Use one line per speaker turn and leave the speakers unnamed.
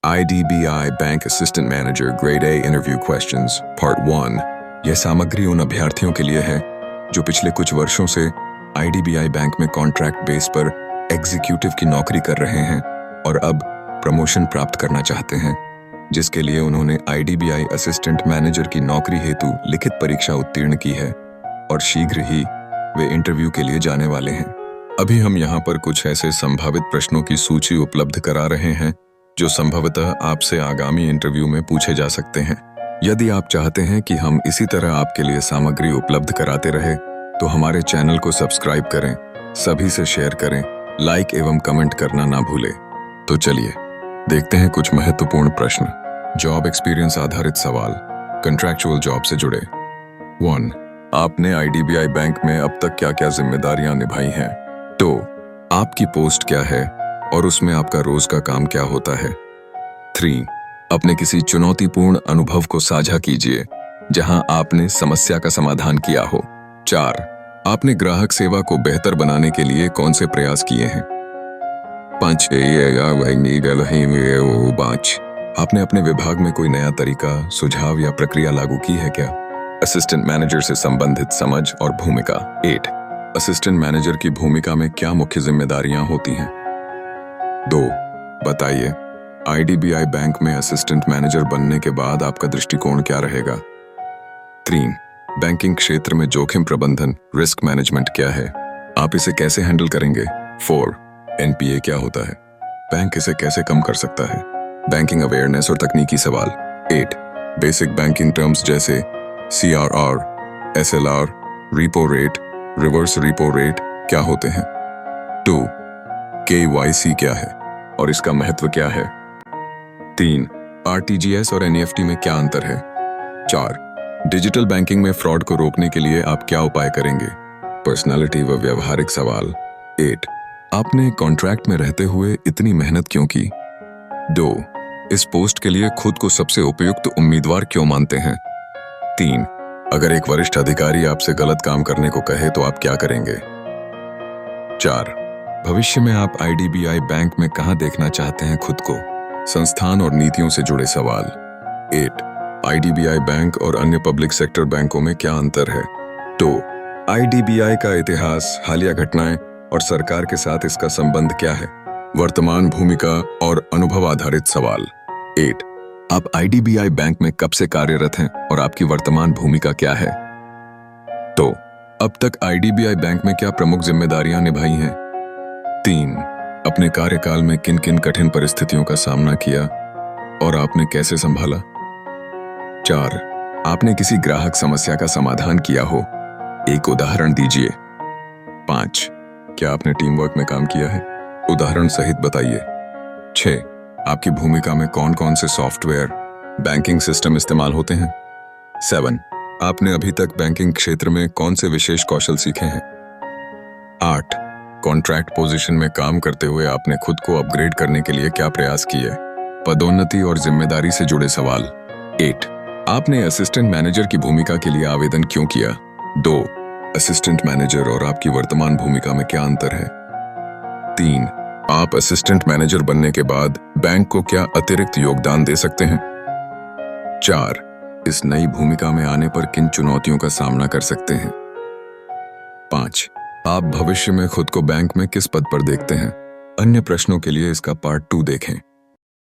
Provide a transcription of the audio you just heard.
IDBI bank assistant manager grade A interview questions part 1। यह सामग्री उन अभ्यर्थियों के लिए है जो पिछले कुछ वर्षों से IDBI बैंक में कॉन्ट्रैक्ट बेस पर एग्जीक्यूटिव की नौकरी कर रहे हैं और अब प्रमोशन प्राप्त करना चाहते हैं, जिसके लिए उन्होंने IDBI असिस्टेंट मैनेजर की नौकरी हेतु लिखित परीक्षा उत्तीर्ण की है और शीघ्र ही वे इंटरव्यू के लिए जाने वाले हैं। अभी हम यहाँ पर कुछ ऐसे संभावित प्रश्नों की सूची उपलब्ध करा रहे हैं जो संभवतः आपसे आगामी इंटरव्यू में पूछे जा सकते हैं। यदि आप चाहते हैं कि हम इसी तरह आपके लिए सामग्री उपलब्ध कराते रहे तो हमारे चैनल को सब्सक्राइब करें, सभी से शेयर करें, लाइक एवं कमेंट करना ना भूलें। तो चलिए देखते हैं कुछ महत्वपूर्ण प्रश्न। जॉब एक्सपीरियंस आधारित सवाल, कॉन्ट्रैक्चुअल जॉब से जुड़े। 1. आपने IDBI बैंक में अब तक क्या क्या जिम्मेदारियां निभाई हैं? 2. आपकी पोस्ट क्या है और उसमें आपका रोज का काम क्या होता है? 3. अपने किसी चुनौतीपूर्ण अनुभव को साझा कीजिए जहां आपने समस्या का समाधान किया हो। 4. आपने ग्राहक सेवा को बेहतर बनाने के लिए कौन से प्रयास किए हैं? 5. आपने अपने विभाग में कोई नया तरीका, सुझाव या प्रक्रिया लागू की है क्या? असिस्टेंट मैनेजर से संबंधित समझ और भूमिका। 8. असिस्टेंट मैनेजर की भूमिका में क्या मुख्य जिम्मेदारियां होती हैं? 2. बताइए, IDBI बैंक में असिस्टेंट मैनेजर बनने के बाद आपका दृष्टिकोण क्या रहेगा? 3. बैंकिंग क्षेत्र में जोखिम प्रबंधन, रिस्क मैनेजमेंट क्या है? आप इसे कैसे हैंडल करेंगे? 4. NPA क्या होता है? बैंक इसे कैसे कम कर सकता है? बैंकिंग अवेयरनेस और तकनीकी सवाल। 8. बेसिक बैंकिंग टर्म्स जैसे CRR, SLR, repo rate, reverse repo rate क्या होते हैं? 2. KYC क्या है और इसका महत्व क्या है? 3. RTGS और NEFT में क्या अंतर है? 4. डिजिटल बैंकिंग में फ्रॉड को रोकने के लिए आप क्या उपाय करेंगे? पर्सनालिटी व व्यवहारिक सवाल। 8. आपने कॉन्ट्रैक्ट में रहते हुए इतनी मेहनत क्यों की? 2. इस पोस्ट के लिए खुद को सबसे उपयुक्त उम्मीदवार क्यों मानते हैं? 3. अगर एक वरिष्ठ अधिकारी आपसे गलत काम करने को कहे तो आप क्या करेंगे? 4. भविष्य में आप IDBI बैंक में कहां देखना चाहते हैं खुद को? संस्थान और नीतियों से जुड़े सवाल। 8. IDBI बैंक और अन्य पब्लिक सेक्टर बैंकों में क्या अंतर है? 2. IDBI का इतिहास, हालिया घटनाएं और सरकार के साथ इसका संबंध क्या है? वर्तमान भूमिका और अनुभव आधारित सवाल। 8. आप IDBI बैंक में कब से कार्यरत हैं और आपकी वर्तमान भूमिका क्या है? तो अब तक IDBI बैंक में क्या प्रमुख जिम्मेदारियां निभाई हैं? 3. अपने कार्यकाल में किन किन कठिन परिस्थितियों का सामना किया और आपने कैसे संभाला? 4. आपने किसी ग्राहक समस्या का समाधान किया हो? एक उदाहरण दीजिए। 5. क्या आपने टीम वर्क में काम किया है? उदाहरण सहित बताइए। 6. आपकी भूमिका में कौन कौन से सॉफ्टवेयर, बैंकिंग सिस्टम इस्तेमाल होते हैं? 7. आपने अभी तक बैंकिंग क्षेत्र में कौन से विशेष कौशल सीखे हैं? 8. कॉन्ट्रैक्ट पोजीशन में काम करते हुए आपने खुद को अपग्रेड करने के लिए क्या प्रयास किए? पदोन्नति और जिम्मेदारी से जुड़े सवाल। 8. आपने असिस्टेंट मैनेजर की भूमिका के लिए आवेदन क्यों किया? 2. असिस्टेंट मैनेजर और आपकी वर्तमान भूमिका में क्या अंतर है? 3. आप असिस्टेंट मैनेजर बनने के बाद बैंक को क्या अतिरिक्त योगदान दे सकते हैं? 4. इस नई भूमिका में आने पर किन चुनौतियों का सामना कर सकते हैं? 5. आप भविष्य में खुद को बैंक में किस पद पर देखते हैं? अन्य प्रश्नों के लिए इसका पार्ट 2 देखें।